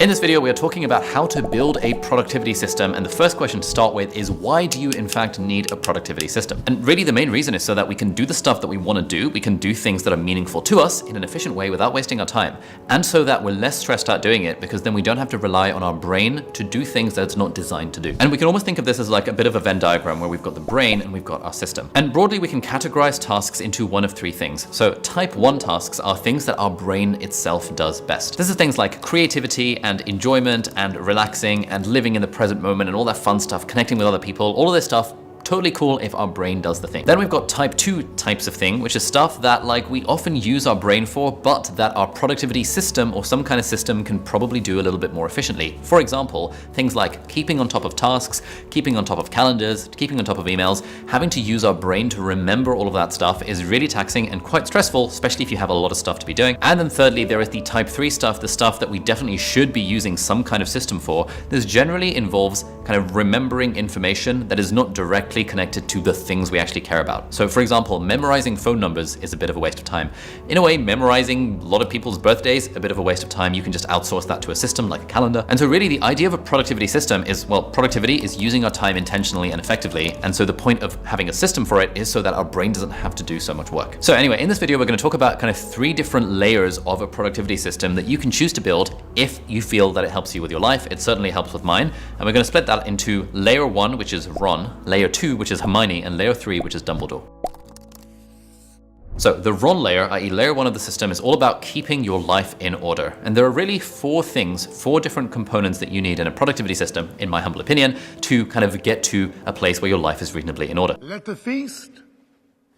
In this video, we are talking about how to build a productivity system, and the first question to start with is, why do you in fact need a productivity system? And really the main reason is so that we can do the stuff that we want to do, we can do things that are meaningful to us in an efficient way without wasting our time, and so that we're less stressed out doing it because then we don't have to rely on our brain to do things that it's not designed to do. And we can almost think of this as like a bit of a Venn diagram where we've got the brain and we've got our system. And broadly, we can categorize tasks into one of three things. So type 1 tasks are things that our brain itself does best. This is things like creativity and enjoyment and relaxing and living in the present moment and all that fun stuff, connecting with other people, all of this stuff. Totally cool if our brain does the thing. Then we've got type 2 types of thing, which is stuff that like we often use our brain for, but that our productivity system or some kind of system can probably do a little bit more efficiently. For example, things like keeping on top of tasks, keeping on top of calendars, keeping on top of emails. Having to use our brain to remember all of that stuff is really taxing and quite stressful, especially if you have a lot of stuff to be doing. And then thirdly, there is the type 3 stuff, the stuff that we definitely should be using some kind of system for. This generally involves kind of remembering information that is not directly connected to the things we actually care about. So for example, memorizing phone numbers is a bit of a waste of time. In a way, memorizing a lot of people's birthdays, a bit of a waste of time. You can just outsource that to a system like a calendar. And so really the idea of a productivity system is, well, productivity is using our time intentionally and effectively. And so the point of having a system for it is so that our brain doesn't have to do so much work. So anyway, in this video, we're going to talk about kind of 3 different layers of a productivity system that you can choose to build if you feel that it helps you with your life. It certainly helps with mine. And we're going to split that into layer 1, which is Ron, layer 2, which is Hermione, and layer 3, which is Dumbledore. So the Ron layer, i.e. layer 1 of the system, is all about keeping your life in order. And there are really 4 different components that you need in a productivity system, in my humble opinion, to kind of get to a place where your life is reasonably in order. Let the feast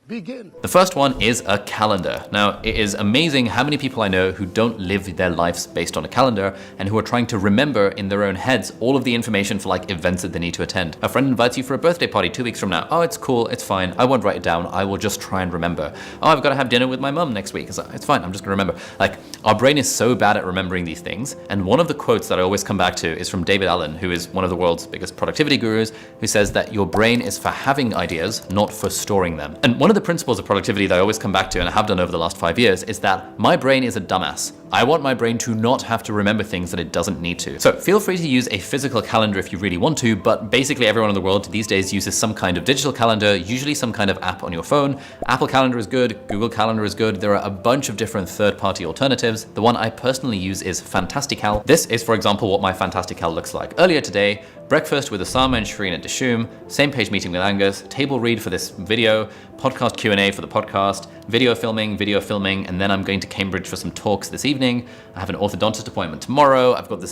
begin. The first one is a calendar. Now, it is amazing how many people I know who don't live their lives based on a calendar and who are trying to remember in their own heads all of the information for like events that they need to attend. A friend invites you for a birthday party 2 weeks from now. Oh, it's cool, it's fine. I won't write it down. I will just try and remember. Oh, I've got to have dinner with my mum next week. It's fine, I'm just gonna remember. Like, our brain is so bad at remembering these things. And one of the quotes that I always come back to is from David Allen, who is one of the world's biggest productivity gurus, who says that your brain is for having ideas, not for storing them. And one of the principles of productivity that I always come back to, and I have done over the last 5 years, is that my brain is a dumbass. I want my brain to not have to remember things that it doesn't need to. So feel free to use a physical calendar if you really want to, but basically everyone in the world these days uses some kind of digital calendar, usually some kind of app on your phone. Apple Calendar is good, Google Calendar is good. There are a bunch of different third-party alternatives. The one I personally use is Fantastical. This is, for example, what my Fantastical looks like. Earlier today, breakfast with Osama and Shireen at Dishoom, same page meeting with Angus, table read for this video, podcast Q&A for the podcast, video filming, and then I'm going to Cambridge for some talks this evening. I have an orthodontist appointment tomorrow. I've got this